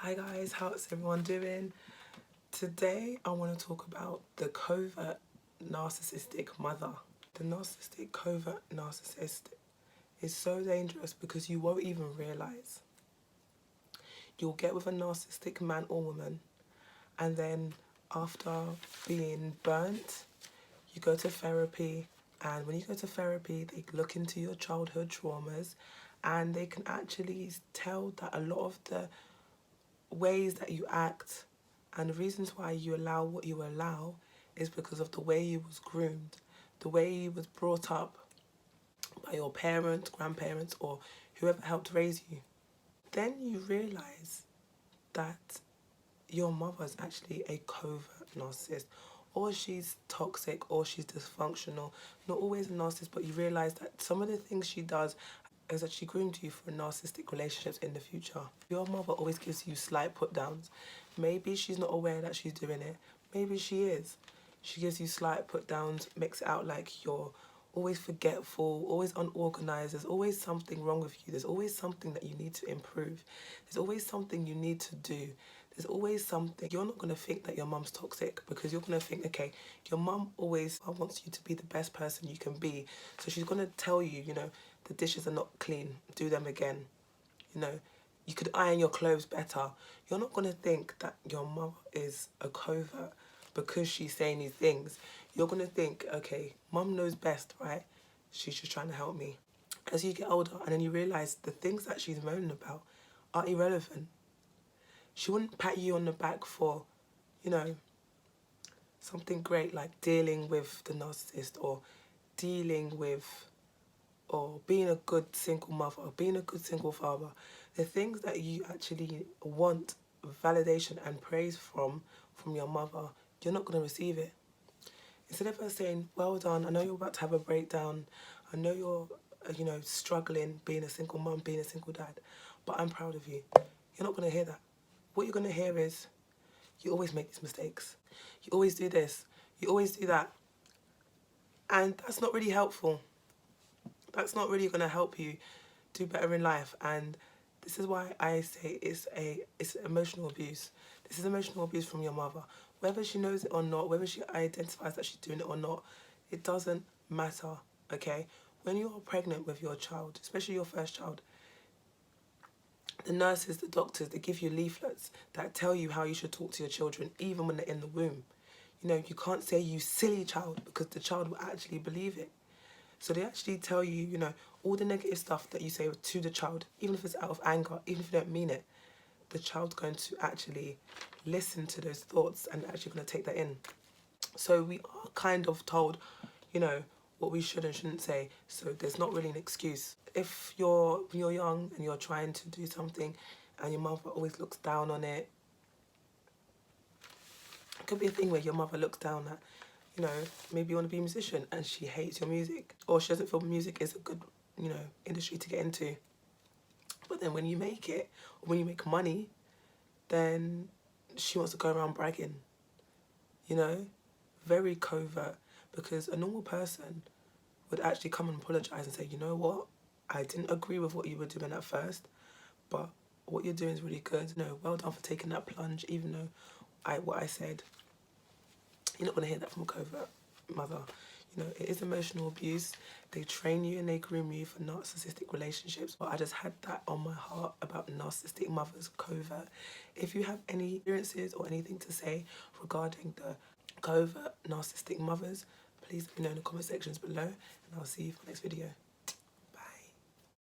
Hi guys, how's everyone doing? Today I want to talk about the covert narcissistic mother. The narcissistic covert narcissist is so dangerous because you won't even realise. You'll get with a narcissistic man or woman, and then after being burnt, you go to therapy, and when you go to therapy they look into your childhood traumas and they can actually tell that a lot of the ways that you act and the reasons why you allow what you allow is because of the way you was groomed, the way you was brought up by your parents, grandparents, or whoever helped raise you. Then you realise that your mother is actually a covert narcissist, or she's toxic, or she's dysfunctional. Not always a narcissist, but you realise that some of the things she does is that she groomed you for narcissistic relationships in the future. Your mother always gives you slight put downs. Maybe she's not aware that she's doing it. Maybe she is. She gives you slight put downs, makes it out like you're always forgetful, always unorganized. There's always something wrong with you. There's always something that you need to improve. There's always something you need to do. There's always something. You're not going to think that your mum's toxic because you're going to think, okay, your mum always wants you to be the best person you can be. So she's going to tell you, the dishes are not clean, do them again. You could iron your clothes better. You're not going to think that your mother is a covert because she's saying these things. You're going to think, okay, mum knows best, right? She's just trying to help me. As you get older and then you realise the things that she's moaning about are irrelevant. She wouldn't pat you on the back for, something great like dealing with the narcissist or dealing with or being a good single mother, or being a good single father. The things that you actually want validation and praise from your mother, you're not going to receive it. Instead of her saying, well done, I know you're about to have a breakdown, I know you're, struggling being a single mum, being a single dad, but I'm proud of you. You're not going to hear that. What you're going to hear is, you always make these mistakes. You always do this. You always do that. And that's not really helpful. That's not really going to help you do better in life. And this is why I say it's emotional abuse. This is emotional abuse from your mother. Whether she knows it or not, whether she identifies that she's doing it or not, it doesn't matter, okay? When you're pregnant with your child, especially your first child, the nurses, the doctors, they give you leaflets that tell you how you should talk to your children, even when they're in the womb. You can't say you silly child because the child will actually believe it. So they actually tell you, all the negative stuff that you say to the child, even if it's out of anger, even if you don't mean it, the child's going to actually listen to those thoughts and actually going to take that in. So we are kind of told, what we should and shouldn't say. So there's not really an excuse. If you're young and you're trying to do something and your mother always looks down on it, it could be a thing where your mother looks down at, maybe you want to be a musician and she hates your music, or she doesn't feel music is a good, industry to get into. But then when you make it, or when you make money, then she wants to go around bragging, very covert, because a normal person would actually come and apologise and say, you know what, I didn't agree with what you were doing at first, but what you're doing is really good. Well done for taking that plunge, even though what I said. You're not going to hear that from a covert mother. It is emotional abuse. They train you and they groom you for narcissistic relationships. But I just had that on my heart about narcissistic mothers, covert. If you have any experiences or anything to say regarding the covert narcissistic mothers, please let me know in the comment sections below, and I'll see you for the next video.